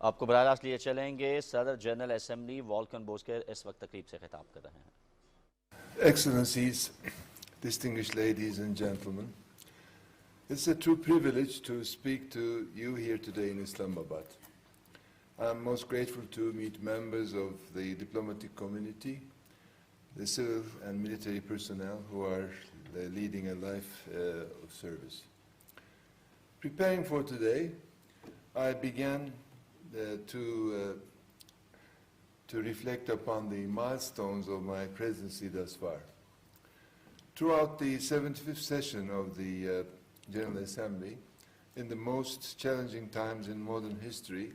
आपको बराह रास्त लिए चलेंगे। सदर जनरल असेंबली वॉल्कन बोस के इस वक्त तकरीब से खिताब कर रहे हैं। Excellencies, distinguished ladies and gentlemen, it's a true privilege to speak to you here today in Islamabad. I'm most grateful to meet members of the diplomatic community, the civil and military personnel who are leading a life of service. Preparing for today, I began to reflect upon the milestones of my presidency thus far. Throughout the 75th session of the General Assembly, in the most challenging times in modern history,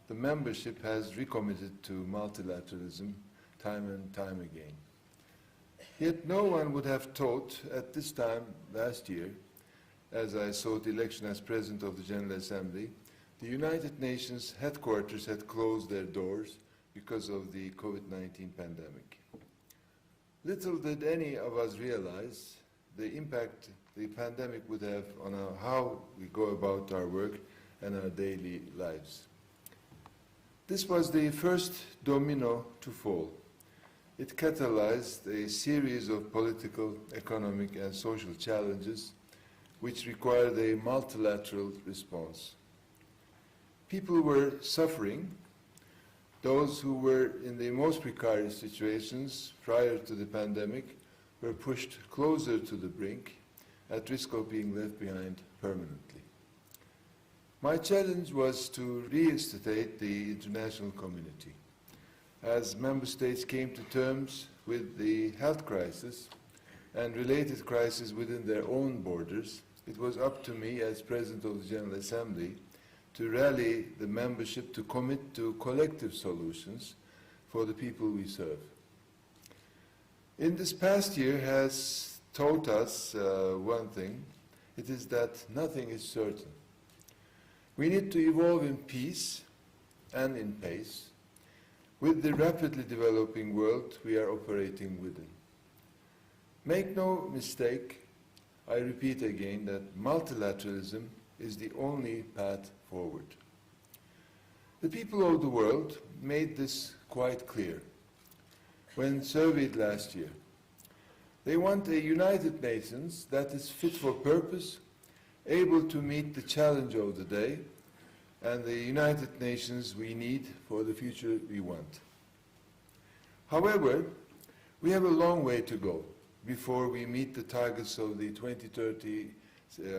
the membership has recommitted to multilateralism time and time again. Yet no one would have thought at this time last year, as I sought election as President of the General Assembly, the United Nations headquarters had closed their doors because of the COVID-19 pandemic. Little did any of us realize the impact the pandemic would have on how we go about our work and our daily lives. This was the first domino to fall. It catalyzed a series of political, economic, and social challenges which required a multilateral response. People were suffering. Those who were in the most precarious situations prior to the pandemic were pushed closer to the brink, at risk of being left behind permanently. My challenge was to reinstate the international community. As member states came to terms with the health crisis and related crises within their own borders, it was up to me as President of the General Assembly to rally the membership to commit to collective solutions for the people we serve. In this past year has taught us one thing. It is that nothing is certain. We need to evolve in peace and in pace with the rapidly developing world we are operating within. Make no mistake, I repeat again that multilateralism is the only path forward. The people of the world made this quite clear when surveyed last year. They want a United Nations that is fit for purpose, able to meet the challenge of the day, and the United Nations we need for the future we want. However, we have a long way to go before we meet the targets of the 2030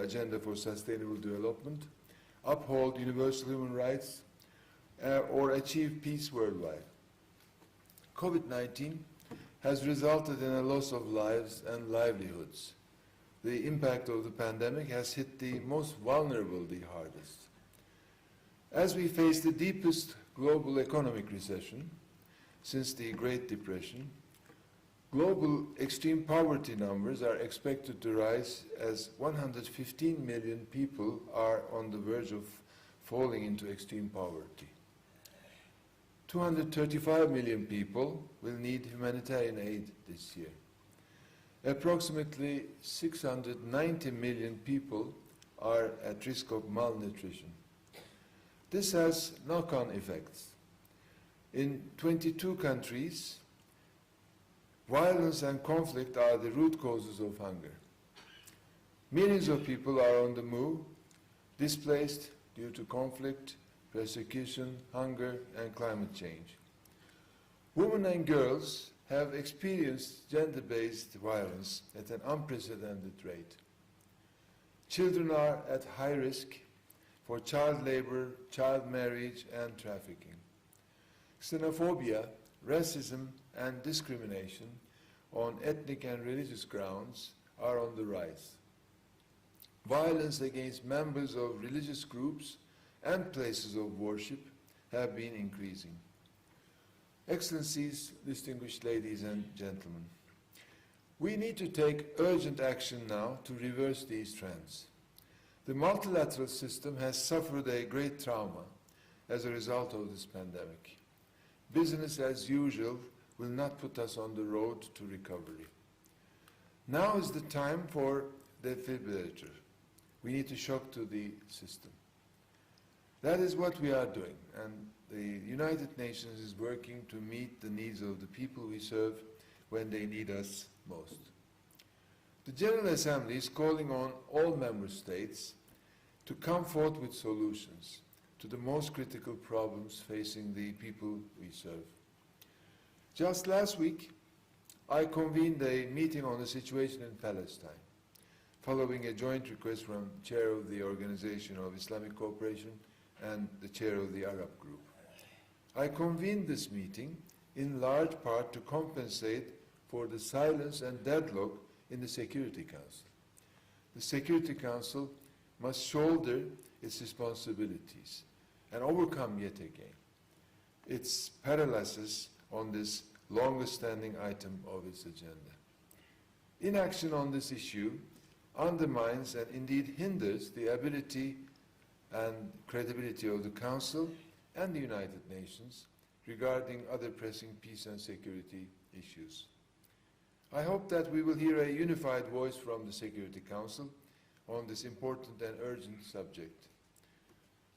Agenda for Sustainable Development, uphold universal human rights, or achieve peace worldwide. COVID-19 has resulted in a loss of lives and livelihoods. The impact of the pandemic has hit the most vulnerable the hardest. As we face the deepest global economic recession since the Great Depression, global extreme poverty numbers are expected to rise as 115 million people are on the verge of falling into extreme poverty. 235 million people will need humanitarian aid this year. Approximately 690 million people are at risk of malnutrition. This has knock-on effects. In 22 countries, violence and conflict are the root causes of hunger. Millions of people are on the move, displaced due to conflict, persecution, hunger, and climate change. Women and girls have experienced gender-based violence at an unprecedented rate. Children are at high risk for child labor, child marriage, and trafficking. Xenophobia, racism, and discrimination on ethnic and religious grounds are on the rise. Violence against members of religious groups and places of worship have been increasing. Excellencies, distinguished ladies and gentlemen, we need to take urgent action now to reverse these trends. The multilateral system has suffered a great trauma as a result of this pandemic. Business as usual will not put us on the road to recovery. Now is the time for defibrillator. We need to shock to the system. That is what we are doing, and the United Nations is working to meet the needs of the people we serve when they need us most. The General Assembly is calling on all member states to come forth with solutions to the most critical problems facing the people we serve. Just last week, I convened a meeting on the situation in Palestine, following a joint request from Chair of the Organization of Islamic Cooperation and the Chair of the Arab Group. I convened this meeting in large part to compensate for the silence and deadlock in the Security Council. The Security Council must shoulder its responsibilities and overcome yet again its paralysis on this longest-standing item of its agenda. Inaction on this issue undermines and indeed hinders the ability and credibility of the Council and the United Nations regarding other pressing peace and security issues. I hope that we will hear a unified voice from the Security Council on this important and urgent subject.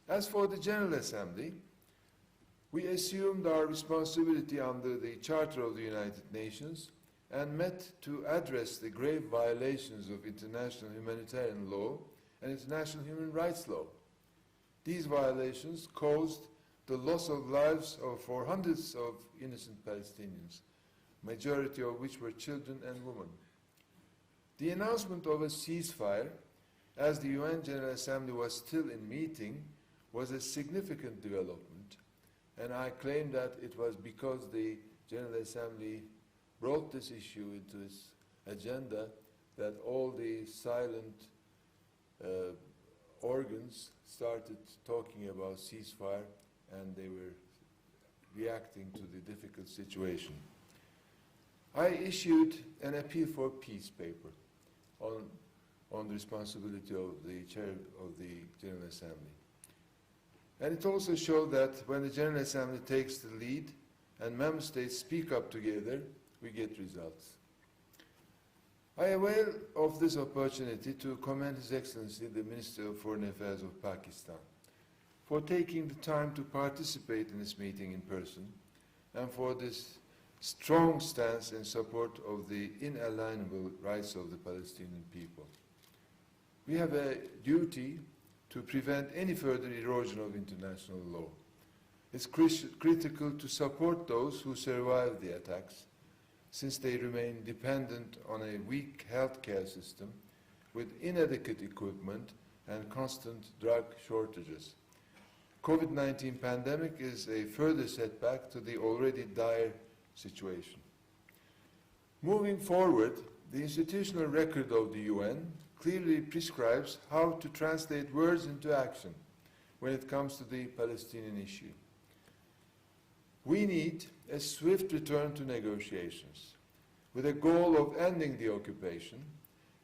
As for the General Assembly, we assumed our responsibility under the Charter of the United Nations and met to address the grave violations of international humanitarian law and international human rights law. These violations caused the loss of lives for hundreds of innocent Palestinians, majority of which were children and women. The announcement of a ceasefire, as the UN General Assembly was still in meeting, was a significant development, and I claim that it was because the General Assembly brought this issue into its agenda that all the silent organs started talking about ceasefire, and they were reacting to the difficult situation. I issued an appeal for peace paper on the responsibility of the Chair of the General Assembly. And it also showed that when the General Assembly takes the lead and member states speak up together, we get results. I avail of this opportunity to commend His Excellency the Minister of Foreign Affairs of Pakistan for taking the time to participate in this meeting in person and for this strong stance in support of the inalienable rights of the Palestinian people. We have a duty to prevent any further erosion of international law. It's critical to support those who survived the attacks, since they remain dependent on a weak healthcare system with inadequate equipment and constant drug shortages. COVID-19 pandemic is a further setback to the already dire situation. Moving forward, the institutional record of the UN clearly prescribes how to translate words into action when it comes to the Palestinian issue. We need a swift return to negotiations with a goal of ending the occupation,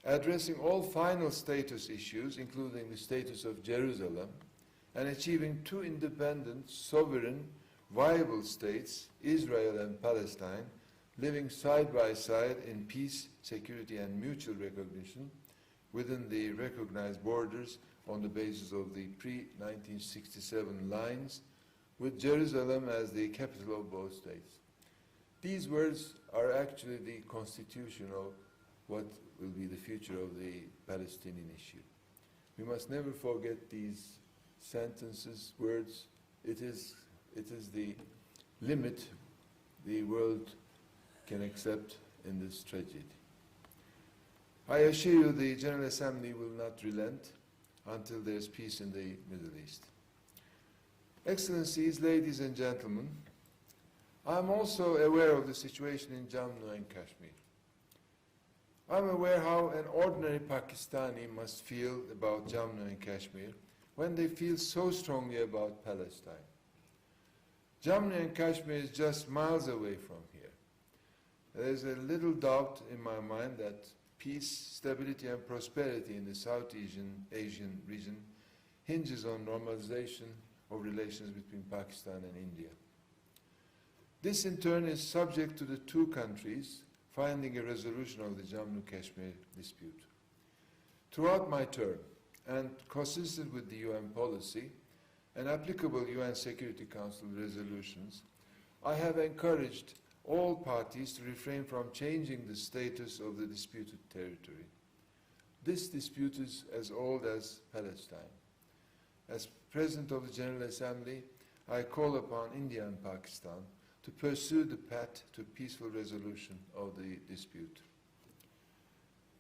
addressing all final status issues, including the status of Jerusalem, and achieving two independent, sovereign, viable states, Israel and Palestine, living side by side in peace, security, and mutual recognition within the recognized borders on the basis of the pre-1967 lines, with Jerusalem as the capital of both states. These words are actually the constitution of what will be the future of the Palestinian issue. We must never forget these sentences, words. It is the limit the world can accept in this tragedy. I assure you the General Assembly will not relent until there is peace in the Middle East. Excellencies, ladies and gentlemen, I am also aware of the situation in Jammu and Kashmir. I am aware how an ordinary Pakistani must feel about Jammu and Kashmir when they feel so strongly about Palestine. Jammu and Kashmir is just miles away from here. There is a little doubt in my mind that peace, stability, and prosperity in the South Asian region hinges on normalization of relations between Pakistan and India. This, in turn, is subject to the two countries finding a resolution of the Jammu-Kashmir dispute. Throughout my term, and consistent with the UN policy, and applicable UN Security Council resolutions, I have encouraged all parties to refrain from changing the status of the disputed territory. This dispute is as old as Palestine. As President of the General Assembly, I call upon India and Pakistan to pursue the path to peaceful resolution of the dispute.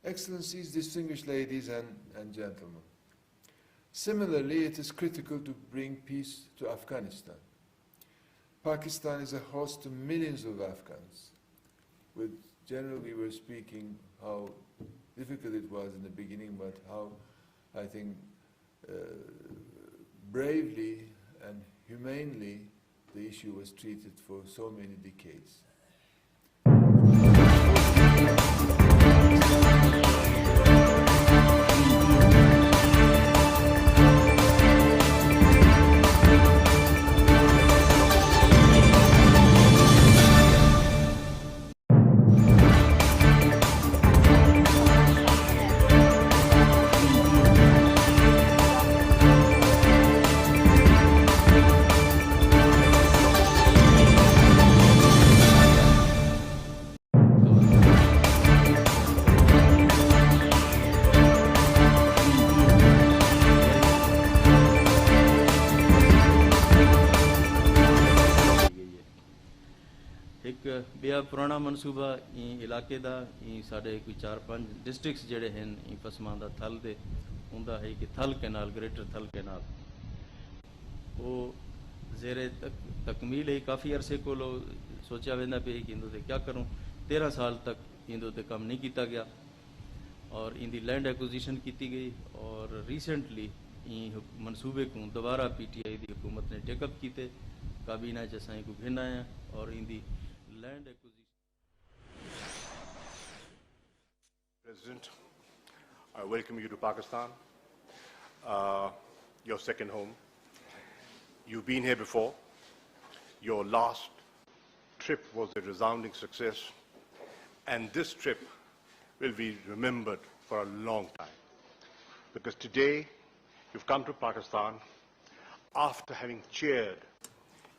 Excellencies, distinguished ladies and gentlemen, similarly, it is critical to bring peace to Afghanistan. Pakistan is a host to millions of Afghans. With General, we were speaking how difficult it was in the beginning, but how, I think, bravely and humanely the issue was treated for so many decades. बेहद पुराना मनसूबा इलाके का साढ़े कोई 4-5 districts जेडे हैं पसमानदा थल दे उनका है कि थल कैनाल ग्रेटर थल कैनाल वो जेरे तकमील है। काफ़ी अरसे को सोचा वेंदा पे कि इंदो ते क्या करूँ। 13 साल तक इंदो ते काम नहीं किया गया और इंदी लैंड एक्विजिशन की गई और रिसेंटली मनसूबे को दोबारा PTI की हुकूमत ने टेकअप किए। काबीना च असां को घिन आया और इंदी land acquisition. President, I welcome you to Pakistan, your second home. You've been here before. Your last trip was a resounding success, and this trip will be remembered for a long time. Because today, you've come to Pakistan after having chaired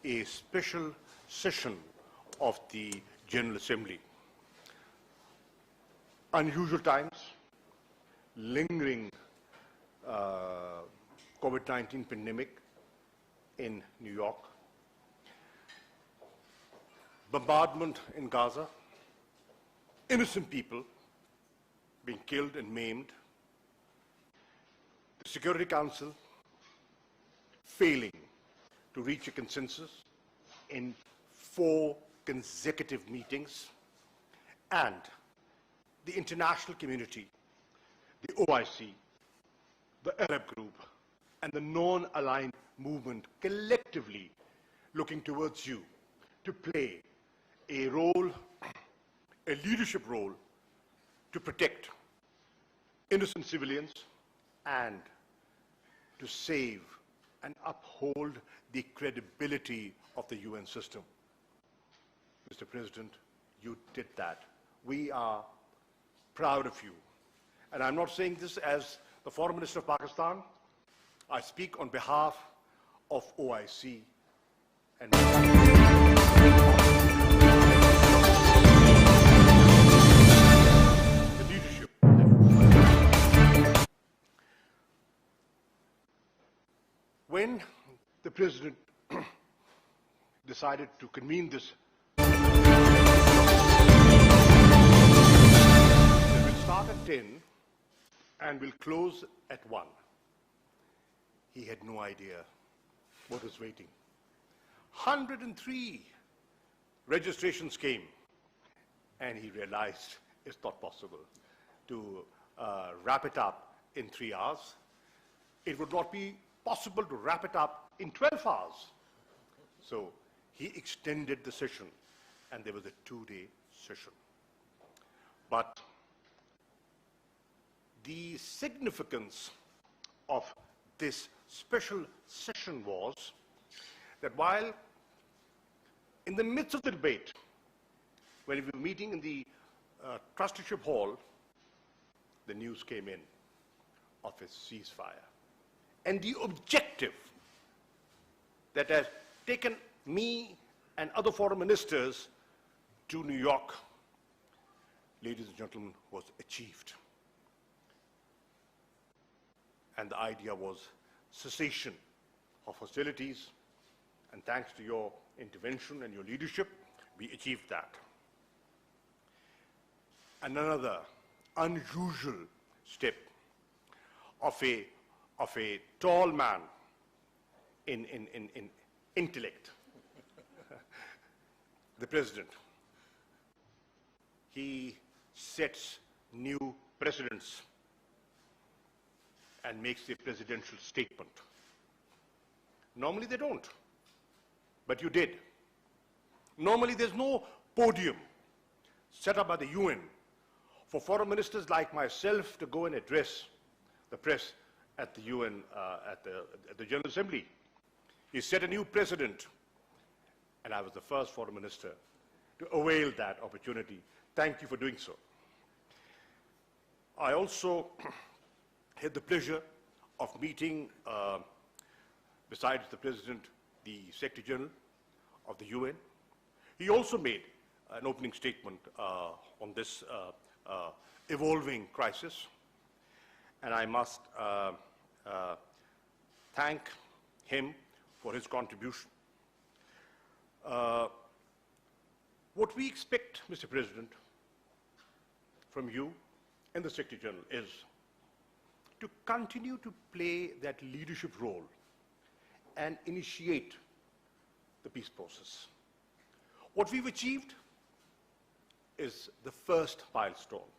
a special session of the General Assembly. Unusual times, lingering COVID-19 pandemic in New York, bombardment in Gaza, innocent people being killed and maimed, the Security Council failing to reach a consensus in 4 consecutive meetings, and the international community, the OIC, the Arab group, and the non-aligned movement collectively looking towards you to play a role, a leadership role, to protect innocent civilians and to save and uphold the credibility of the UN system. Mr. President, you did that. We are proud of you. And I'm not saying this as the Foreign Minister of Pakistan. I speak on behalf of OIC and the leadership. When the President decided to convene this, we'll start at 10 and we'll close at 1. He had no idea what was waiting. 103 registrations came, and he realized it's not possible to wrap it up in 3 hours. It would not be possible to wrap it up in 12 hours. So he extended the session, and there was a 2-day session. But the significance of this special session was that while in the midst of the debate, when we were meeting in the trusteeship hall, the news came in of a ceasefire. And the objective that has taken me and other foreign ministers to New York, ladies and gentlemen, was achieved. And the idea was cessation of hostilities, and thanks to your intervention and your leadership, we achieved that. And another unusual step of a tall man in intellect, the President. He sets new precedents and makes a presidential statement. Normally they don't, but you did. Normally there's no podium set up by the UN for foreign ministers like myself to go and address the press at the UN, at the General Assembly. He set a new precedent, and I was the first foreign minister to avail that opportunity. Thank you for doing so. I also had the pleasure of meeting, besides the President, the Secretary General of the UN. He also made an opening statement on this evolving crisis, and I must thank him for his contribution. What we expect, Mr. President, from you and the Secretary General is to continue to play that leadership role and initiate the peace process. What we've achieved is the first milestone.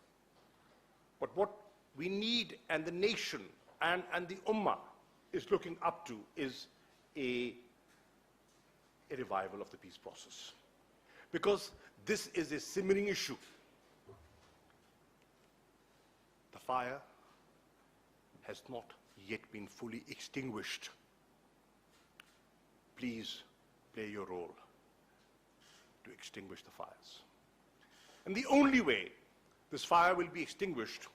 But what we need, and the nation and the Ummah is looking up to, is a revival of the peace process. Because this is a simmering issue. The fire has not yet been fully extinguished. Please play your role to extinguish the fires. And the only way this fire will be extinguished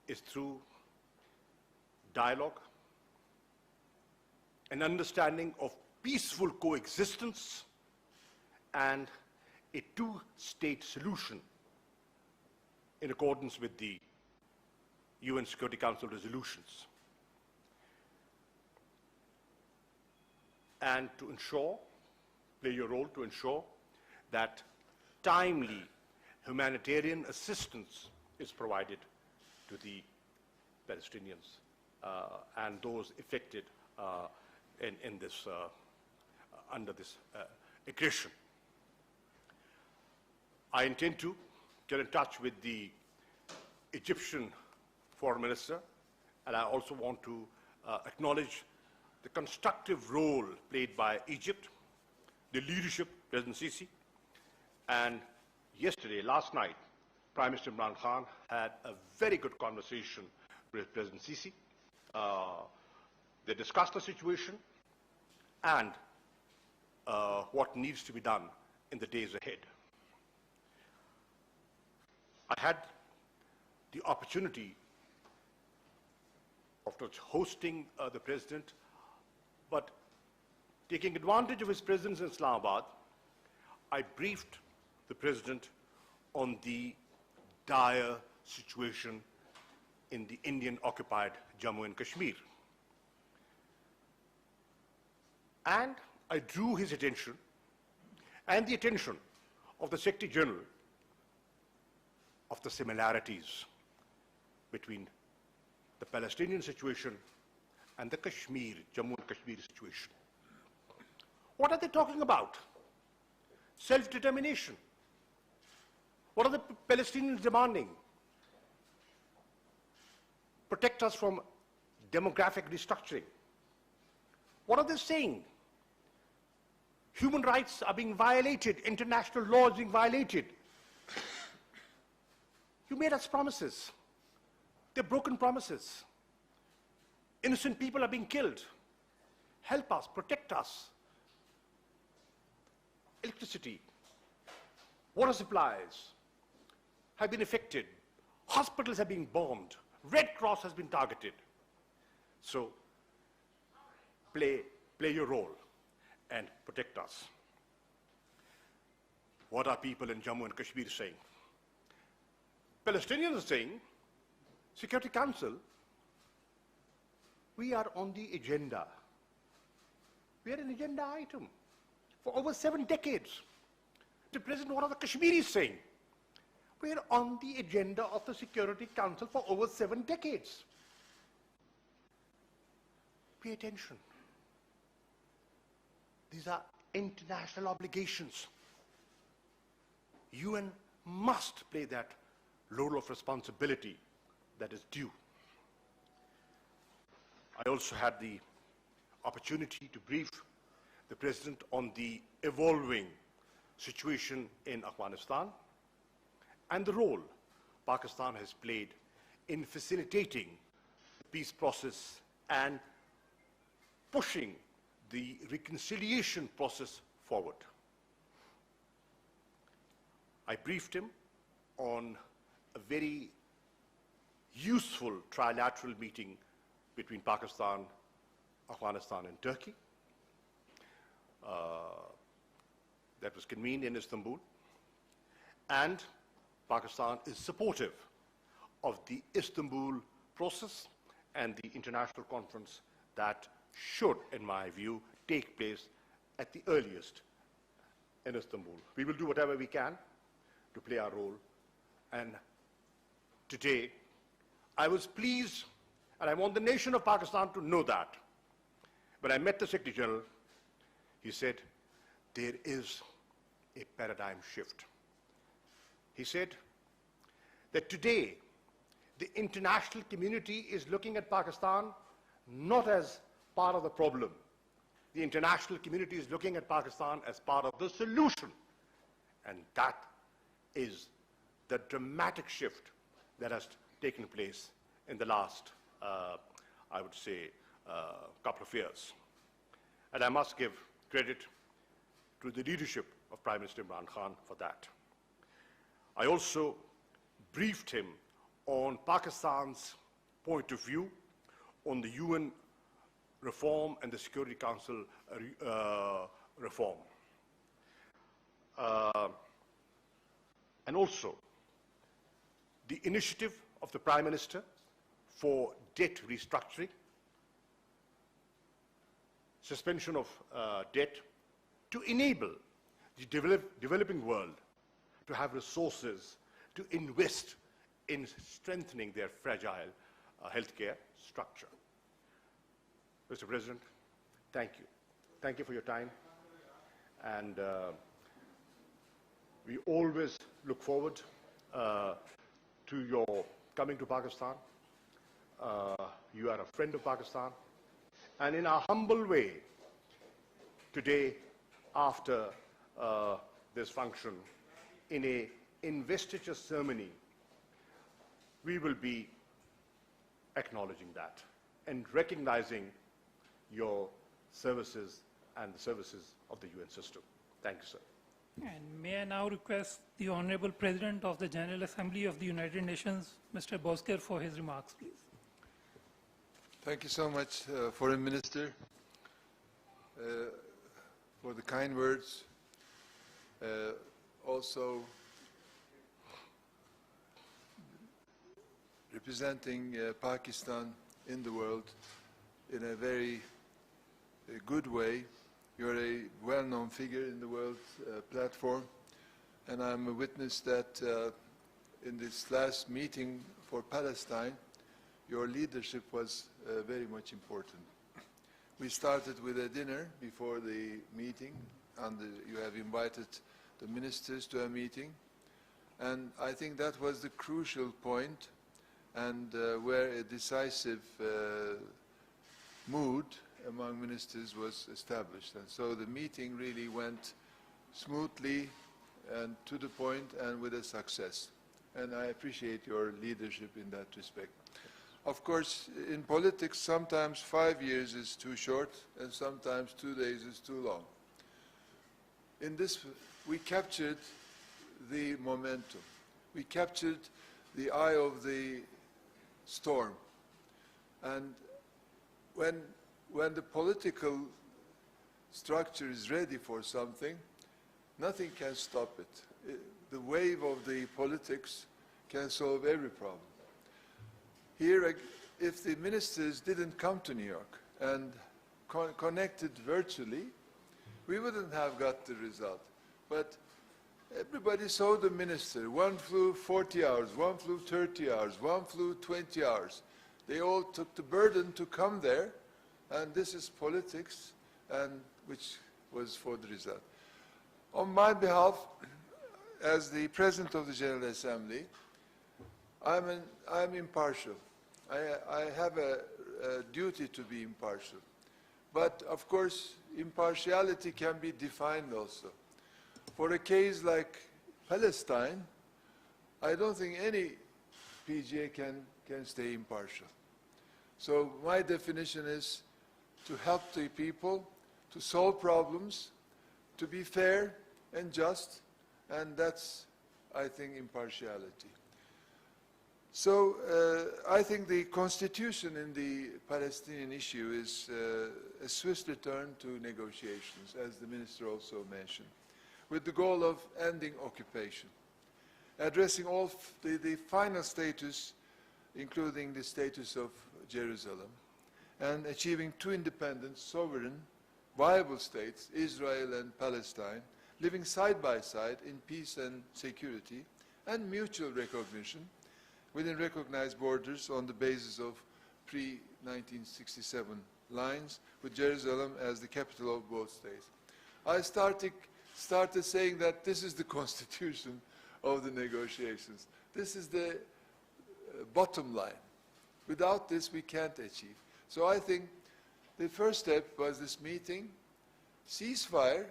is through dialogue, an understanding of peaceful coexistence, and a two-state solution in accordance with the UN Security Council resolutions. And to ensure, play your role to ensure that timely humanitarian assistance is provided to the Palestinians and those affected in this, under this aggression. I intend to get in touch with the Egyptian Foreign Minister, and I also want to acknowledge the constructive role played by Egypt, the leadership, President Sisi, and yesterday, last night, Prime Minister Imran Khan had a very good conversation with President Sisi. They discussed the situation and what needs to be done in the days ahead. I had the opportunity of hosting the President, but taking advantage of his presence in Islamabad, I briefed the President on the dire situation in the Indian-occupied Jammu and Kashmir. And I drew his attention and the attention of the Secretary General of the similarities between the Palestinian situation and the Kashmir, Jammu and Kashmir situation. What are they talking about? Self-determination. What are the Palestinians demanding? Protect us from demographic restructuring. What are they saying? Human rights are being violated, international law is being violated. You made us promises. They're broken promises. Innocent people are being killed. Help us, protect us. Electricity, water supplies have been affected. Hospitals have been bombed. Red Cross has been targeted. So, play play your role and protect us. What are people in Jammu and Kashmir saying? Palestinians are saying, Security Council, we are on the agenda. We are an agenda item for over 7 decades. The President, what are the Kashmiris saying? We are on the agenda of the Security Council for over 7 decades. Pay attention. These are international obligations. UN must play that role of responsibility that is due. I also had the opportunity to brief the President on the evolving situation in Afghanistan and the role Pakistan has played in facilitating the peace process and pushing the reconciliation process forward. I briefed him on a very useful trilateral meeting between Pakistan, Afghanistan, and Turkey that was convened in Istanbul. And Pakistan is supportive of the Istanbul process and the international conference that should, in my view, take place at the earliest in Istanbul. We will do whatever we can to play our role. And today, I was pleased, and I want the nation of Pakistan to know that. When I met the Secretary General, he said, there is a paradigm shift. He said that today, the international community is looking at Pakistan not as part of the problem. The international community is looking at Pakistan as part of the solution. And that is the dramatic shift that has taken place in the last, I would say, couple of years. And I must give credit to the leadership of Prime Minister Imran Khan for that. I also briefed him on Pakistan's point of view on the UN reform and the Security Council reform. And also the initiative of the Prime Minister for debt restructuring, suspension of debt, to enable the developing world to have resources to invest in strengthening their fragile healthcare structure. Mr. President, thank you. Thank you for your time. And we always look forward to your coming to Pakistan. You are a friend of Pakistan. And in a humble way, today, after this function, in an investiture ceremony, we will be acknowledging that and recognizing your services and the services of the UN system. Thank you, sir. And may I now request the Honorable President of the General Assembly of the United Nations, Mr. Bosker, for his remarks, please. Thank you so much, Foreign Minister, for the kind words. Also, representing Pakistan in the world in a very good way. You're a well-known figure in the world platform, and I'm a witness that in this last meeting for Palestine, your leadership was very much important. We started with a dinner before the meeting, and you have invited the ministers to a meeting, and I think that was the crucial point, and where a decisive mood among ministers was established. And so the meeting really went smoothly and to the point and with a success. And I appreciate your leadership in that respect. Of course, in politics, sometimes 5 years is too short and sometimes 2 days is too long. In this, we captured the momentum. We captured the eye of the storm. And when the political structure is ready for something, nothing can stop it. The wave of the politics can solve every problem. Here, if the ministers didn't come to New York and connected virtually, we wouldn't have got the result. But everybody saw the minister. One flew 40 hours, one flew 30 hours, one flew 20 hours. They all took the burden to come there, and this is politics, and which was for the result. On my behalf, as the President of the General Assembly, I'm impartial. I have a duty to be impartial. But of course, impartiality can be defined also. For a case like Palestine, I don't think any PGA can stay impartial. So my definition is to help the people, to solve problems, to be fair and just, and that's, I think, impartiality. So I think the constitution in the Palestinian issue is a swift return to negotiations, as the minister also mentioned, with the goal of ending occupation, addressing all the final status, including the status of Jerusalem, and achieving two independent, sovereign, viable states, Israel and Palestine, living side by side in peace and security and mutual recognition within recognized borders on the basis of pre-1967 lines, with Jerusalem as the capital of both states. I started saying that this is the constitution of the negotiations. This is the bottom line. Without this, we can't achieve. So I think the first step was this meeting. Ceasefire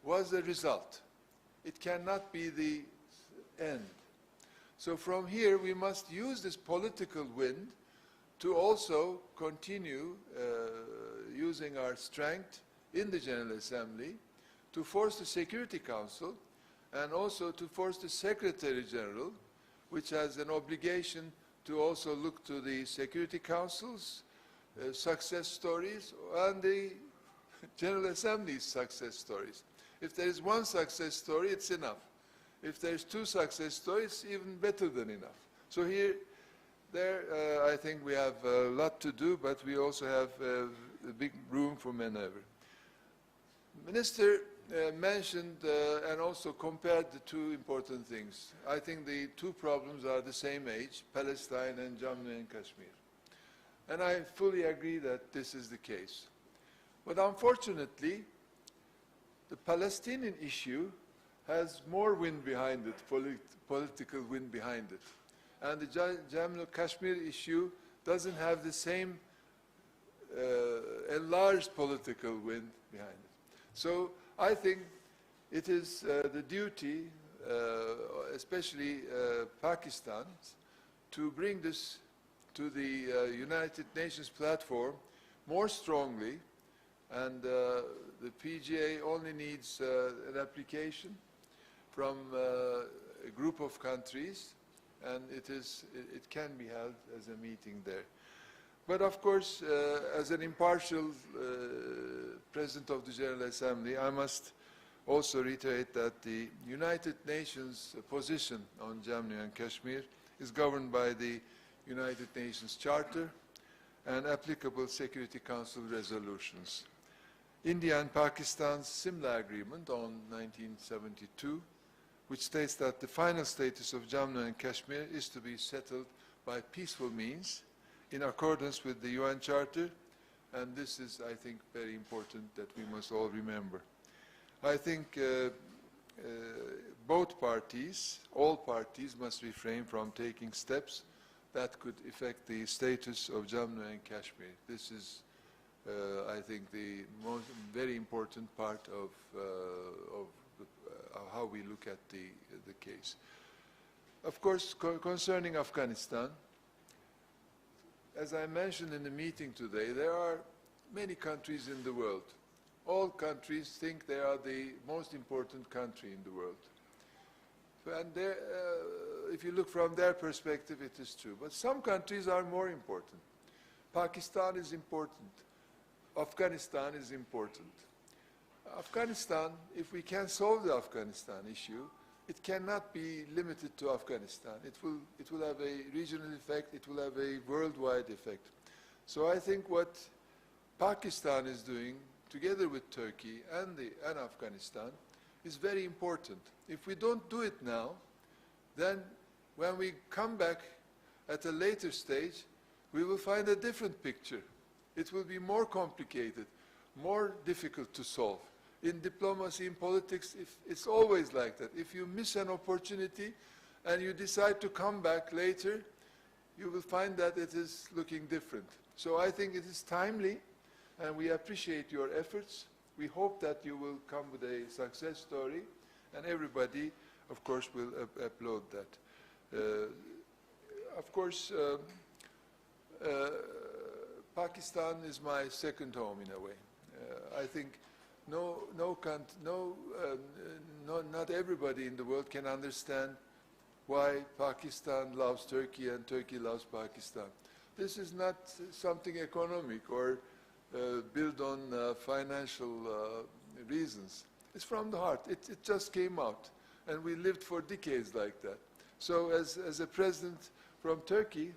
was the result. It cannot be the end. So from here, we must use this political wind to also continue using our strength in the General Assembly to force the Security Council and also to force the Secretary General, which has an obligation to also look to the Security Council's success stories and the General Assembly's success stories. If there is one success story, it's enough. If there's two success stories, it's even better than enough. So I think we have a lot to do, but we also have a big room for maneuver. Minister mentioned and also compared the two important things. I think the two problems are the same age, Palestine and Jammu and Kashmir. And I fully agree that this is the case. But unfortunately, the Palestinian issue has more wind behind it, political wind behind it. And the Jammu and Kashmir issue doesn't have the same enlarged political wind behind it. So I think it is the duty, especially Pakistan, to bring this to the United Nations platform more strongly, and the PGA only needs an application from a group of countries, and it can be held as a meeting there. But of course, as an impartial President of the General Assembly, I must also reiterate that the United Nations position on Jammu and Kashmir is governed by the United Nations Charter and applicable Security Council resolutions. India and Pakistan's similar agreement on 1972, which states that the final status of Jammu and Kashmir is to be settled by peaceful means in accordance with the UN Charter, and this is, I think, very important that we must all remember. I think both parties, all parties, must refrain from taking steps that could affect the status of Jammu and Kashmir. This is, I think, the very important part of how we look at the case. Of course, concerning Afghanistan, as I mentioned in the meeting today, there are many countries in the world. All countries think they are the most important country in the world. And if you look from their perspective, it is true. But some countries are more important. Pakistan is important. Afghanistan is important. Afghanistan, if we can solve the Afghanistan issue, it cannot be limited to Afghanistan. It will have a regional effect, it will have a worldwide effect. So I think what Pakistan is doing, together with Turkey and Afghanistan, is very important. If we don't do it now, then when we come back at a later stage, we will find a different picture. It will be more complicated, more difficult to solve. In diplomacy, in politics, it's always like that. If you miss an opportunity and you decide to come back later, you will find that it is looking different. So I think it is timely, and we appreciate your efforts. We hope that you will come with a success story, and everybody, of course, will applaud that. Of course, Pakistan is my second home in a way. I think not everybody in the world can understand why Pakistan loves Turkey and Turkey loves Pakistan. This is not something economic or built on financial reasons. It's from the heart. It just came out, and we lived for decades like that. So as a president from Turkey,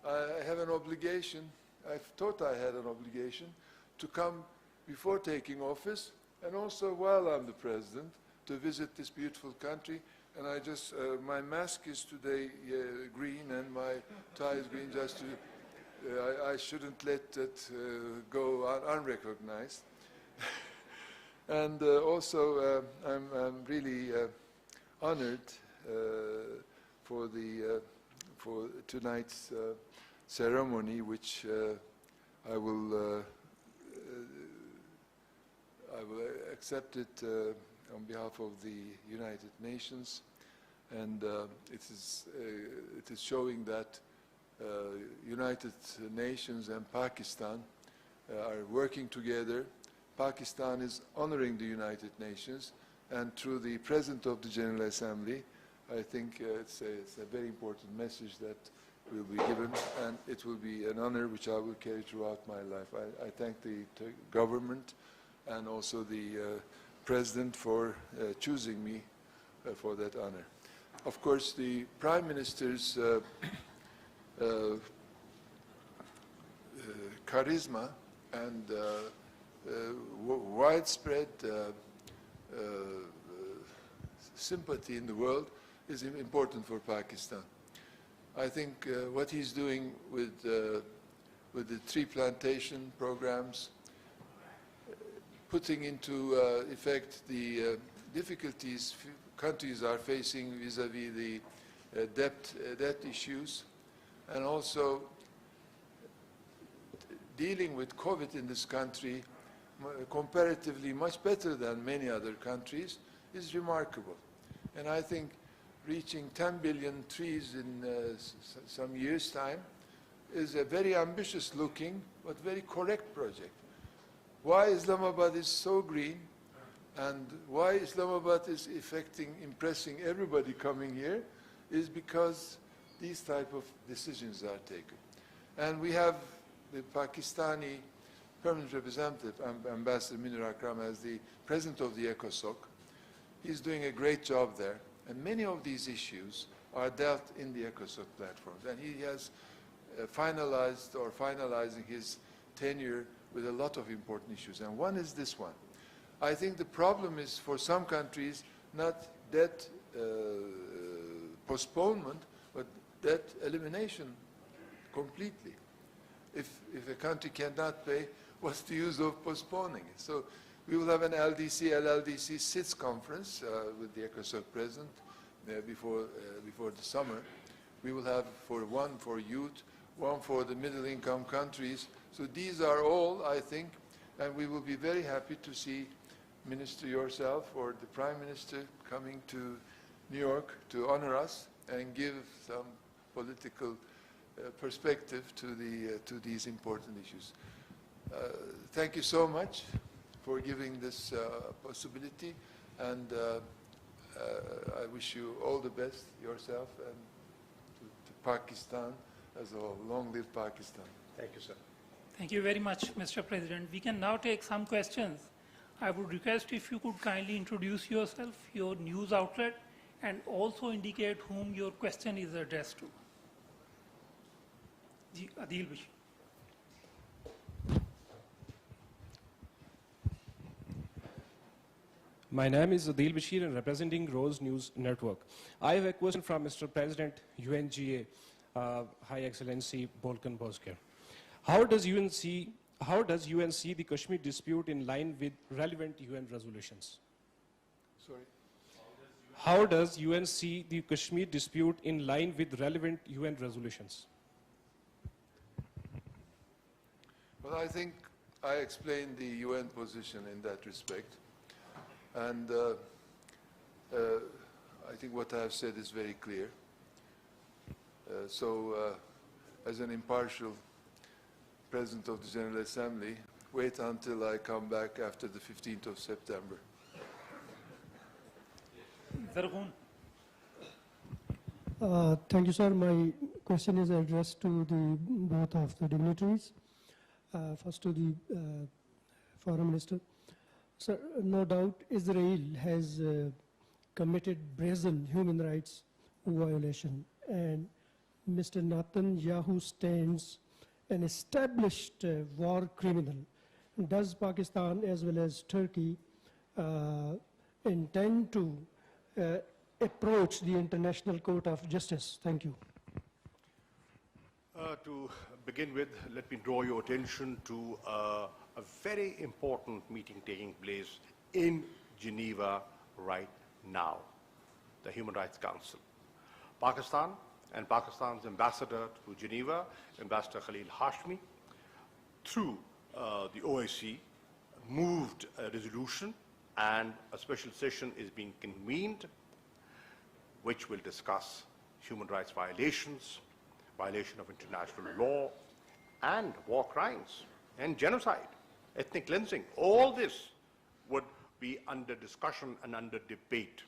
I have an obligation, I thought I had an obligation, to come before taking office, and also while I'm the president, to visit this beautiful country. And I just, my mask is today green, and my tie is green, just to, I shouldn't let that go unrecognized. And also, I'm really honored for tonight's ceremony, which I will accept it on behalf of the United Nations, and it is showing that United Nations and Pakistan are working together. Pakistan is honoring the United Nations, and through the President of the General Assembly, I think it's a very important message that will be given, and it will be an honor which I will carry throughout my life. I thank the government and also the President for choosing me for that honor. Of course, the Prime Minister's charisma and widespread sympathy in the world is important for Pakistan. I think what he's doing with the tree plantation programs, putting into effect the difficulties countries are facing vis-à-vis the debt issues, and also dealing with COVID in this country comparatively much better than many other countries, is remarkable. And I think reaching 10 billion trees in some years' time is a very ambitious looking but very correct project. Why Islamabad is so green, and why Islamabad is impressing everybody coming here, is because these type of decisions are taken. And we have the Pakistani permanent representative, Ambassador Minur Akram, as the president of the ECOSOC. He's doing a great job there, and many of these issues are dealt in the ECOSOC platforms. And he has finalized or finalizing his tenure with a lot of important issues, and one is this one. I think the problem is for some countries not debt postponement, but debt elimination completely. If a country cannot pay, what's the use of postponing it? So we will have an LLDC SITS conference with the ECOSOC president before the summer. We will have one for youth, one for the middle-income countries. So these are all, I think, and we will be very happy to see Minister yourself or the Prime Minister coming to New York to honor us and give some political perspective to these important issues. Thank you so much for giving this possibility, and I wish you all the best yourself and to Pakistan as a whole. Long live Pakistan. Thank you, sir. Thank you very much, Mr. President. We can now take some questions I would request if you could kindly introduce yourself, your news outlet, and also indicate whom your question is addressed to. Ji, Adil Bashir. My name is Adil Bashir and representing Rose News Network. I have a question from Mr. President UNGA, High Excellency Volkan Bozkır. How does UN see the Kashmir dispute in line with relevant UN resolutions? Sorry? How does UN see the Kashmir dispute in line with relevant UN resolutions? Well, I think I explained the UN position in that respect. And I think what I have said is very clear. As an impartial President of the General Assembly, wait until I come back after the 15th of September. Zargun. Thank you, sir. My question is addressed to both of the dignitaries. First to the Foreign Minister. Sir, no doubt Israel has committed brazen human rights violation, and Mr. Netanyahu stands an established war criminal. Does Pakistan as well as Turkey intend to approach the International Court of Justice? Thank you. To begin with, let me draw your attention to a very important meeting taking place in Geneva right now, the Human Rights Council. Pakistan and Pakistan's ambassador to Geneva, Ambassador Khalil Hashmi, through the OIC, moved a resolution, and a special session is being convened, which will discuss human rights violations, violation of international law, and war crimes, and genocide, ethnic cleansing. All this would be under discussion and under debate.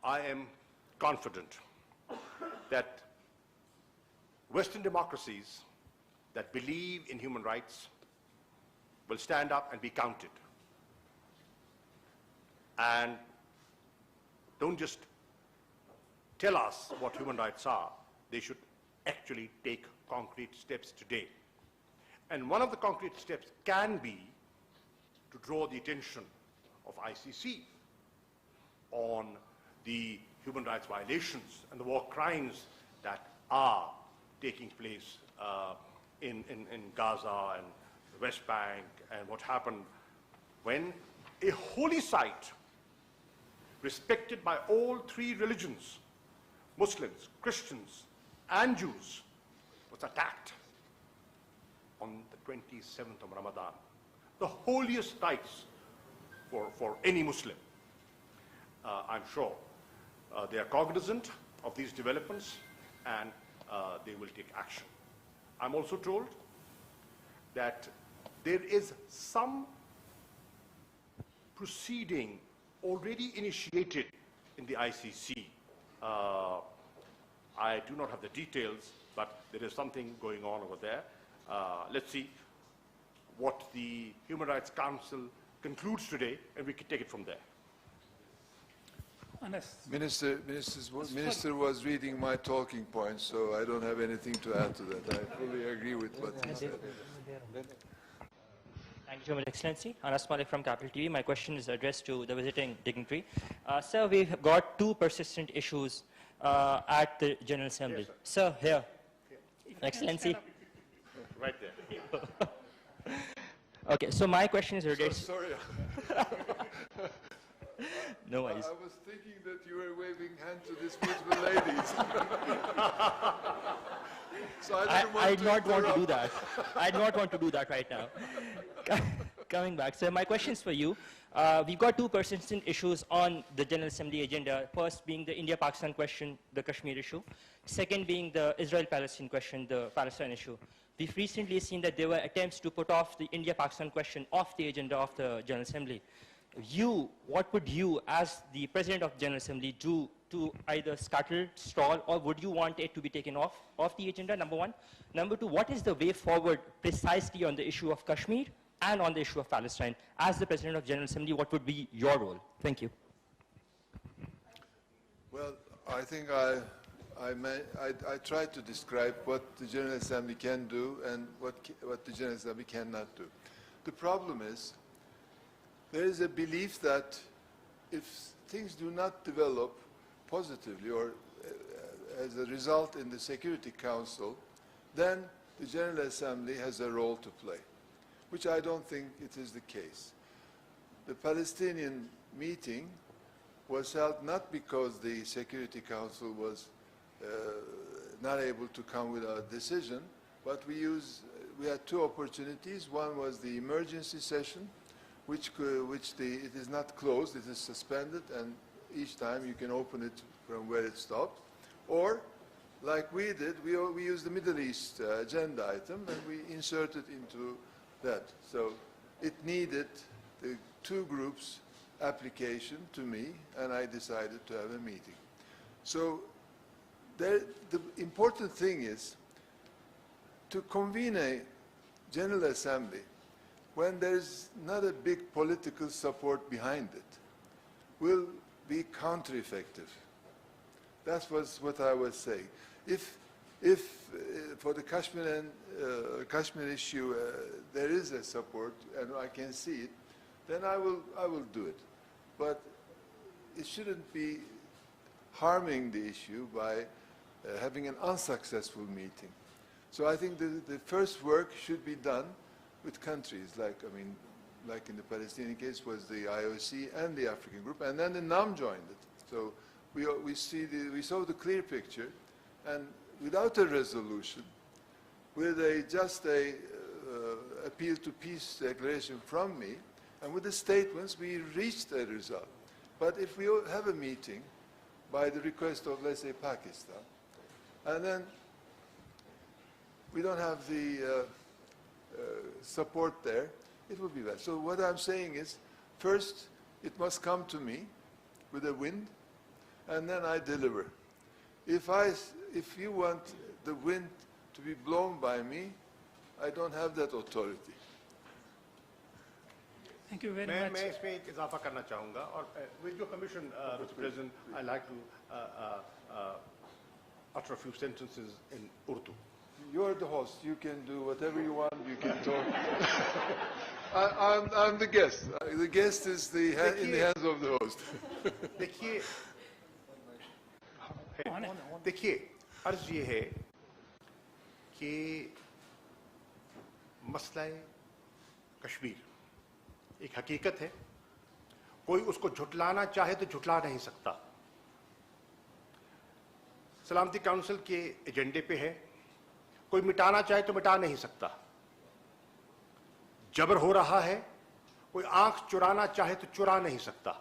I am confident that Western democracies that believe in human rights will stand up and be counted. And don't just tell us what human rights are. They should actually take concrete steps today. And one of the concrete steps can be to draw the attention of ICC on the human rights violations and the war crimes that are taking place in Gaza and the West Bank, and what happened when a holy site respected by all three religions, Muslims, Christians, and Jews, was attacked on the 27th of Ramadan, the holiest nights for any Muslim. I'm sure they are cognizant of these developments, and they will take action. I'm also told that there is some proceeding already initiated in the ICC. I do not have the details, but there is something going on over there. Let's see what the Human Rights Council concludes today, and we can take it from there. Minister was reading my talking points, so I don't have anything to add to that. I fully agree with what he said. Thank you so much, Excellency. Anas Malik from Capital TV. My question is addressed to the visiting dignitary. Sir, we've got two persistent issues at the General Assembly. Yes, sir, here. Excellency. Right there. Okay, so my question is related. Sorry. No worries. I was thinking that you were waving hand to these beautiful ladies. So I'd not want to do that. I'd not want to do that right now. Coming back, so my question is for you. We've got two persistent issues on the General Assembly agenda. First being the India-Pakistan question, the Kashmir issue. Second being the Israel-Palestine question, the Palestine issue. We've recently seen that there were attempts to put off the India-Pakistan question off the agenda of the General Assembly. What would you, as the President of the General Assembly, do to either scuttle, stall, or would you want it to be taken off the agenda, number one? Number two, what is the way forward precisely on the issue of Kashmir and on the issue of Palestine. As the President of General Assembly, what would be your role? Thank you. Well, I think I tried to describe what the General Assembly can do and what the General Assembly cannot do. The problem is, there is a belief that if things do not develop positively or as a result in the Security Council, then the General Assembly has a role to play, which I don't think it is the case. The Palestinian meeting was held not because the Security Council was not able to come with a decision, but we had two opportunities. One was the emergency session, it is not closed, it is suspended, and each time you can open it from where it stopped. Or, like we did, we used the Middle East agenda item and we inserted into that. So it needed the two groups' application to me, and I decided to have a meeting. So the important thing is to convene a General Assembly when there's not a big political support behind it will be counter-effective. That was what I was saying. If for the Kashmir issue there is a support and I can see it, then I will do it. But it shouldn't be harming the issue by having an unsuccessful meeting. So I think the first work should be done with countries like in the Palestinian case was the IOC and the African group, and then the NAM joined it. So we saw the clear picture, and without a resolution, with just a appeal to peace declaration from me, and with the statements, we reached a result. But if we have a meeting by the request of, let's say, Pakistan, and then we don't have the support there, it will be bad. So what I'm saying is, first, it must come to me with a wind, and then I deliver. If you want the wind to be blown by me, I don't have that authority. Thank you very much. मैं इसमें एक इजाफा करना चाहूँगा और with your permission, Mr. President, I like to utter a few sentences in Urdu. You're the host. You can do whatever you want. You can talk. I'm the guest. The guest is in the hands of the host. देखिए, अर्ज ये है कि मसला कश्मीर एक हकीकत है, कोई उसको झुटलाना चाहे तो झुटला नहीं सकता। सलामती काउंसिल के एजेंडे पे है, कोई मिटाना चाहे तो मिटा नहीं सकता। जबर हो रहा है, कोई आंख चुराना चाहे तो चुरा नहीं सकता।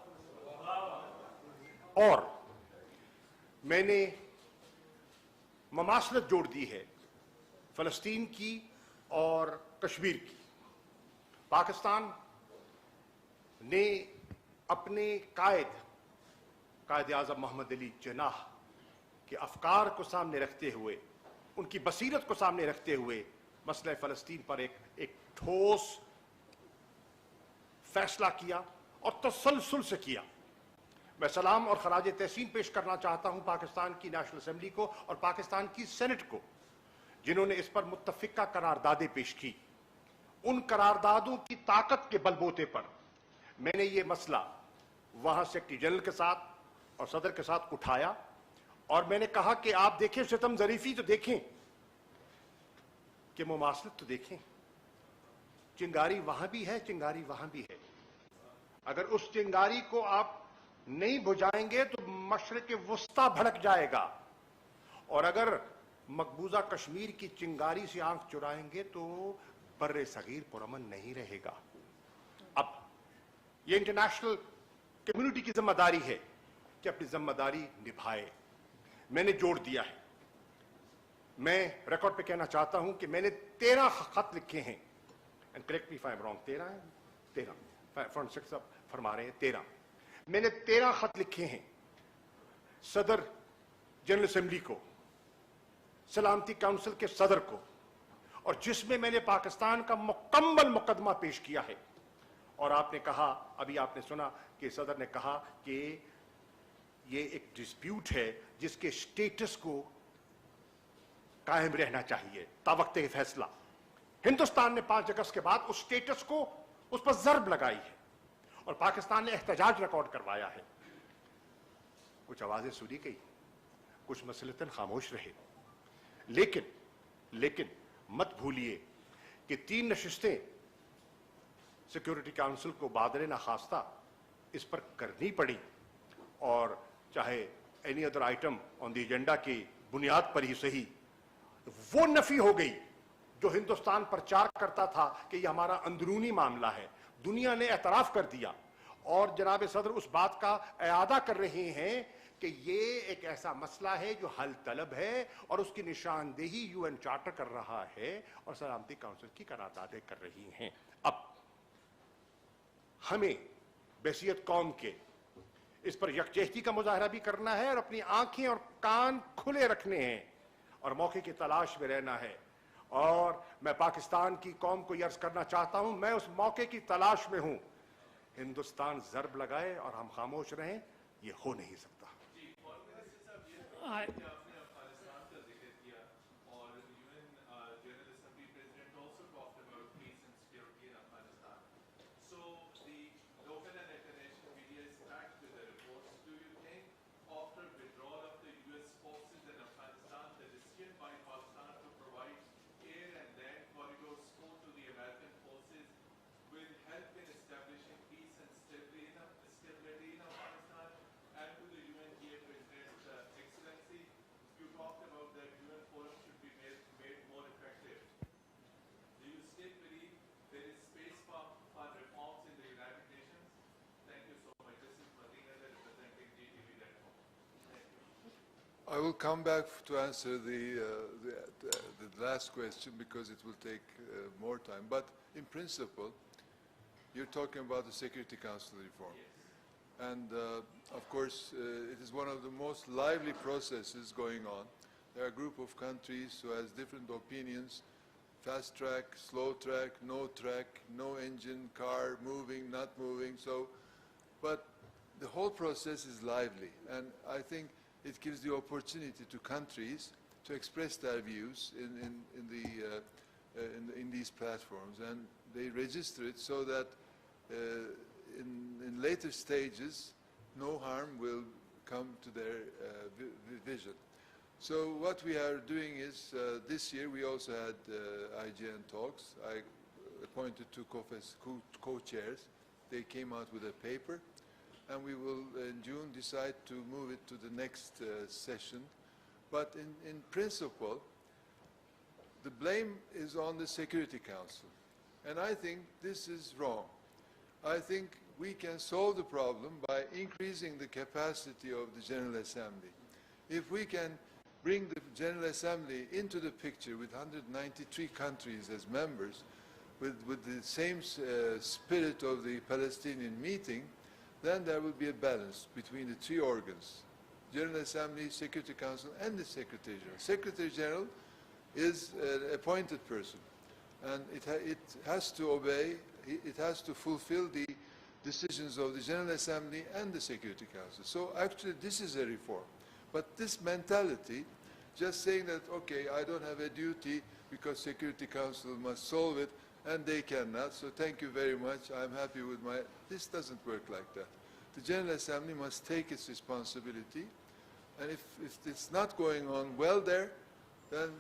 और मैंने ममासलत जोड़ दी है फलस्तीन की और कश्मीर की। पाकिस्तान ने अपने कायद आज़म मोहम्मद अली जिन्नाह के अफकार को सामने रखते हुए, उनकी बसीरत को सामने रखते हुए मसला फ़लस्तीन पर एक ठोस फैसला किया और तसलसल से किया। मैं सलाम और खराज तहसीन पेश करना चाहता हूं पाकिस्तान की नेशनल असेंबली को और पाकिस्तान की सेनेट को, जिन्होंने इस पर मुत्तफिका करारदादें पेश की। उन करारदादों की ताकत के बलबूते पर मैंने ये मसला वहां सेक्रेटरी जनरल के साथ और सदर के साथ उठाया और मैंने कहा कि आप देखें, सितम ज़रीफी तो देखें कि मुमासलत तो देखें। चिंगारी वहां भी है, चिंगारी वहां भी है। अगर उस चिंगारी को आप नहीं बुझाएंगे तो मशरिक़ वुस्ता भड़क जाएगा, और अगर मकबूजा कश्मीर की चिंगारी से आंख चुराएंगे तो बर्रे सगीर पुरअमन नहीं रहेगा। अब ये इंटरनेशनल कम्युनिटी की जिम्मेदारी है कि अपनी जिम्मेदारी निभाए। मैंने जोड़ दिया है। मैं रिकॉर्ड पे कहना चाहता हूं कि मैंने 13 खत लिखे हैं, and correct me if I am wrong, 13 front six फरमा रहे हैं 13। मैंने 13 खत लिखे हैं सदर जनरल असेंबली को, सलामती काउंसिल के सदर को और जिसमें मैंने पाकिस्तान का मुकम्मल मुकदमा पेश किया है। और आपने कहा, अभी आपने सुना कि सदर ने कहा कि ये एक डिस्प्यूट है जिसके स्टेटस को कायम रहना चाहिए तावक्ते फैसला। हिंदुस्तान ने 5 अगस्त के बाद उस स्टेटस को, उस पर ज़र्ब लगाई है और पाकिस्तान ने एहतजाज रिकॉर्ड करवाया है। कुछ आवाजें सुनी गई, कुछ मसलतन खामोश रहे, लेकिन मत भूलिए कि 3 नशिस्तें सिक्योरिटी काउंसिल को बादरे ना खास्ता इस पर करनी पड़ी, और चाहे any other item on the agenda की बुनियाद पर ही सही, वो नफी हो गई जो हिंदुस्तान प्रचार करता था कि यह हमारा अंदरूनी मामला है। दुनिया ने एतराफ कर दिया और जनाब सदर उस बात का इयादा कर रहे हैं कि ये एक ऐसा मसला है जो हल तलब है और उसकी निशानदेही यूएन चार्टर कर रहा है और सलामती काउंसिल की करारदादें कर रही हैं। अब हमें बैसियत कौम के इस पर यकजहती का मुजाहरा भी करना है और अपनी आंखें और कान खुले रखने हैं और मौके की तलाश में रहना है। और मैं पाकिस्तान की कौम को यर्ज करना चाहता हूं, मैं उस मौके की तलाश में हूं। हिंदुस्तान ज़र्ब लगाए और हम खामोश रहें, ये हो नहीं सकता। I will come back to answer the last question because it will take more time. But in principle, you're talking about the Security Council reform. And of course, it is one of the most lively processes going on. There are a group of countries who has different opinions: fast track, slow track, no engine, car, moving, not moving. So, but the whole process is lively, and I think it gives the opportunity to countries to express their views in these platforms, and they register it so that in later stages, no harm will come to their vision. So what we are doing is, this year we also had IGN talks. I appointed 2 co-chairs. They came out with a paper, and we will in June decide to move it to the next session. But in principle, the blame is on the Security Council, and I think this is wrong. I think we can solve the problem by increasing the capacity of the General Assembly. If we can bring the General Assembly into the picture with 193 countries as members, with the same spirit of the Palestinian meeting, then there will be a balance between the 3 organs: General Assembly, Security Council, and the Secretary General. Secretary General is an appointed person, and it has to obey, it has to fulfill the decisions of the General Assembly and the Security Council. So actually this is a reform. But this mentality, just saying that, okay, I don't have a duty because Security Council must solve it, and they cannot, so thank you very much, I'm happy with my... This doesn't work like that. The General Assembly must take its responsibility, and if it's not going on well there, then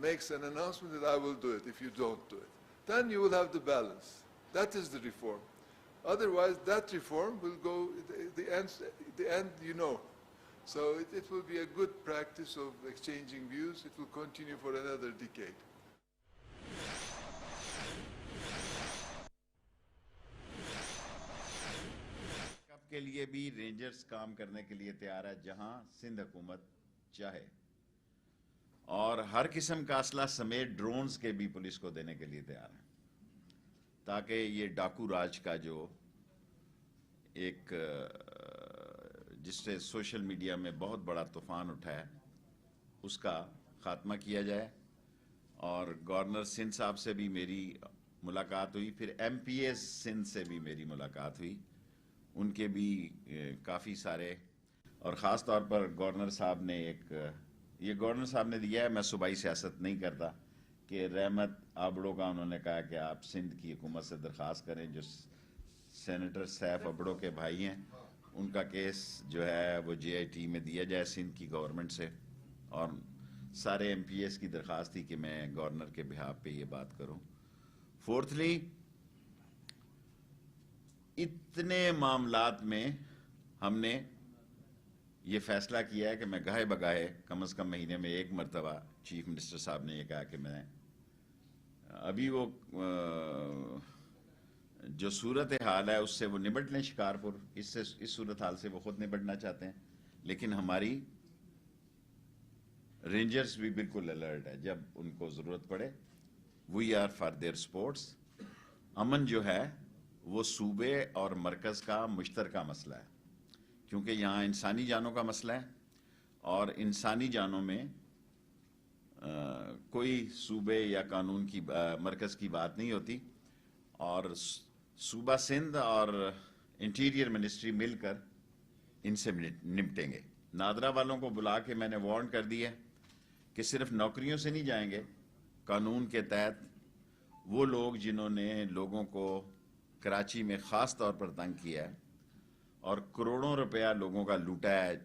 makes an announcement that I will do it if you don't do it. Then you will have the balance. That is the reform. Otherwise, that reform will go, the end you know. So it will be a good practice of exchanging views. It will continue for another decade. के लिए भी rangers काम करने के लिए तैयार है जहां सिंध हुकूमत चाहे, और हर किस्म का असला समेत ड्रोन्स के भी पुलिस को देने के लिए तैयार है, ताकि ये डाकू राज का जो एक जिससे सोशल मीडिया में बहुत बड़ा तूफान उठा है उसका खात्मा किया जाए اور گورنر سندھ صاحب سے بھی میری ملاقات ہوئی, پھر ایم پی ایس سندھ سے بھی میری ملاقات ہوئی, ان کے بھی کافی سارے, اور خاص طور پر گورنر صاحب نے یہ گورنر صاحب نے دیا ہے, میں صوبائی سیاست نہیں کرتا, کہ رحمت آبڑو کا انہوں نے کہا کہ آپ سندھ کی حکومت سے درخواست کریں, جو سینیٹر سیف ابڑو کے بھائی ہیں, ان کا کیس جو ہے وہ جے آئی ٹی میں دیا جائے سندھ کی گورنمنٹ سے, اور سارے ایم پی ایس کی درخواست تھی کہ میں گورنر کے بہاف پہ یہ بات کروں. فورتھلی, اتنے معاملات میں ہم نے یہ فیصلہ کیا ہے کہ میں گاہے بگاہے کم از کم مہینے میں ایک مرتبہ, چیف منسٹر صاحب نے یہ کہا کہ میں ابھی وہ جو صورت حال ہے اس سے وہ نمٹ لیں شکارپور, اس صورت حال سے وہ خود نمٹنا چاہتے ہیں, لیکن ہماری رینجرز بھی بالکل الرٹ ہے, جب ان کو ضرورت پڑے we are for their sports. امن جو ہے وہ صوبے اور مرکز کا مشترکہ مسئلہ ہے, کیونکہ یہاں انسانی جانوں کا مسئلہ ہے, اور انسانی جانوں میں کوئی صوبے یا قانون کی مرکز کی بات نہیں ہوتی, اور صوبہ سندھ اور انٹیریئر منسٹری مل کر ان سے نمٹیں گے. نادرا والوں کو بلا کے میں نے وارن کر دیا کہ صرف نوکریوں سے نہیں جائیں گے, قانون کے تحت وہ لوگ جنہوں نے لوگوں کو کراچی میں خاص طور پر تنگ کیا ہے اور کروڑوں روپیہ لوگوں کا لوٹا ہے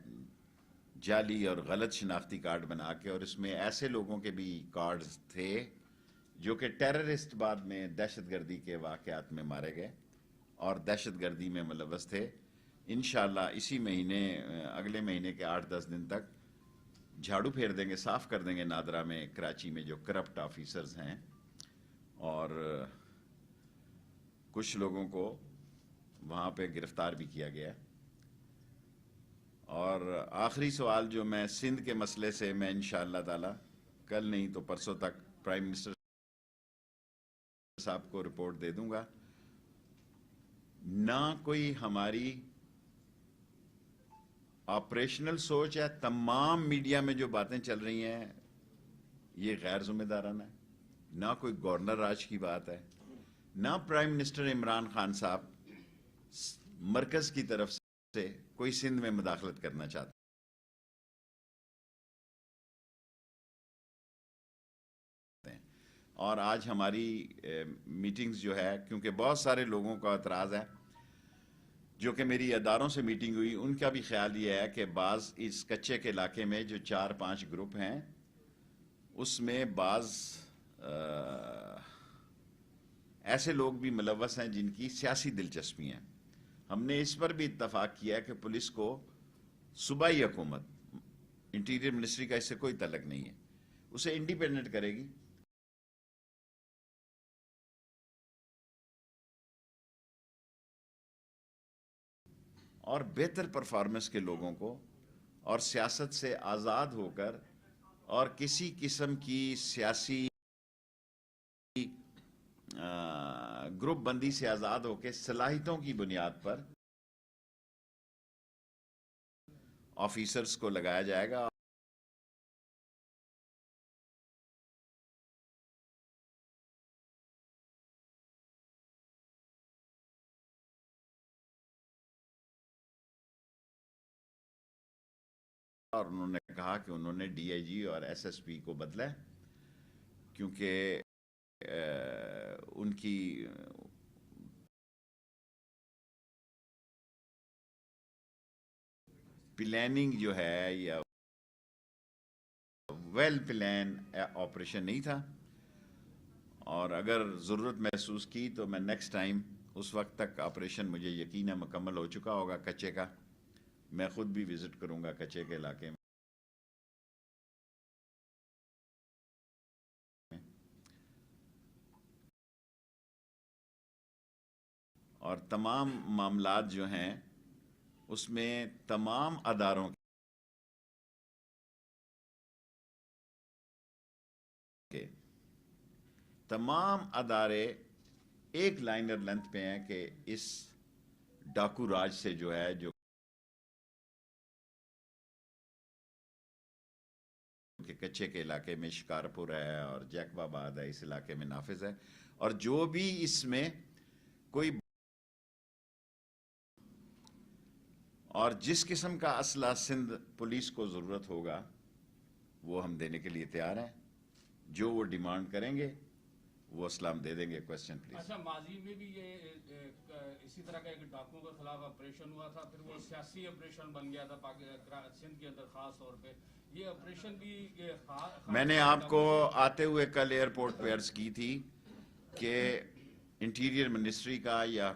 جعلی اور غلط شناختی کارڈ بنا کے, اور اس میں ایسے لوگوں کے بھی کارڈز تھے جو کہ ٹیررسٹ بعد میں دہشت گردی کے واقعات میں مارے گئے اور دہشت گردی میں ملوث تھے. انشاءاللہ اسی مہینے, اگلے مہینے کے 8-10 دن تک جھاڑو پھیر دیں گے, صاف کر دیں گے نادرا میں, کراچی میں جو کرپٹ آفیسرز ہیں, اور کچھ لوگوں کو وہاں پہ گرفتار بھی کیا گیا. اور آخری سوال جو میں سندھ کے مسئلے سے میں انشاءاللہ تعالی کل نہیں تو پرسوں تک پرائم منسٹر صاحب کو رپورٹ دے دوں گا. نہ کوئی ہماری آپریشنل سوچ ہے, تمام میڈیا میں جو باتیں چل رہی ہیں یہ غیر ذمہ دارانہ ہے, نہ کوئی گورنر راج کی بات ہے, نہ پرائم منسٹر عمران خان صاحب مرکز کی طرف سے کوئی سندھ میں مداخلت کرنا چاہتے ہیں. اور آج ہماری میٹنگز جو ہے, کیونکہ بہت سارے لوگوں کا اعتراض ہے جو کہ میری اداروں سے میٹنگ ہوئی, ان کا بھی خیال یہ ہے کہ بعض اس کچے کے علاقے میں جو 4-5 گروپ ہیں اس میں بعض ایسے لوگ بھی ملوث ہیں جن کی سیاسی دلچسپی ہیں. ہم نے اس پر بھی اتفاق کیا ہے کہ پولیس کو صوبائی حکومت, انٹیریئر منسٹری کا اس سے کوئی تعلق نہیں ہے, اسے انڈیپینڈنٹ کرے گی. اور بہتر پرفارمنس کے لوگوں کو, اور سیاست سے آزاد ہو کر اور کسی قسم کی سیاسی گروپ بندی سے آزاد ہو کے صلاحیتوں کی بنیاد پر آفیسرز کو لگایا جائے گا. اور انہوں نے کہا کہ انہوں نے ڈی آئی جی اور ایس ایس پی کو بدلا ہے, کیونکہ ان کی پلاننگ جو ہے یا ویل پلان آپریشن نہیں تھا, اور اگر ضرورت محسوس کی تو میں نیکسٹ ٹائم, اس وقت تک آپریشن مجھے یقین ہے مکمل ہو چکا ہوگا کچے کا, میں خود بھی وزٹ کروں گا کچے کے علاقے میں. اور تمام معاملات جو ہیں اس میں تمام اداروں کے تمام ادارے ایک لائنر لینتھ پہ ہیں کہ اس ڈاکو راج سے جو ہے, جو کہ کچے کے علاقے میں شکارپور ہے اور جیکب آباد ہے, اس علاقے میں نافذ ہے. اور جو بھی اس میں کوئی اور جس قسم کا اسلحہ سندھ پولیس کو ضرورت ہوگا وہ ہم دینے کے لیے تیار ہیں. جو وہ ڈیمانڈ کریں گے وہ اسلام دے دیں گے. Question please. اچھا, ماضی میں بھی یہ اسی طرح کا ایک ڈاکوؤں کے خلاف آپریشن ہوا تھا, پھر وہ سیاسی آپریشن بن گیا تھا سندھ کے اندر خاص طور پہ. یہ آپریشن بھی میں نے آپ کو آتے ہوئے کل ایئرپورٹ پہ عرض کی تھی کہ انٹیریئر منسٹری کا یا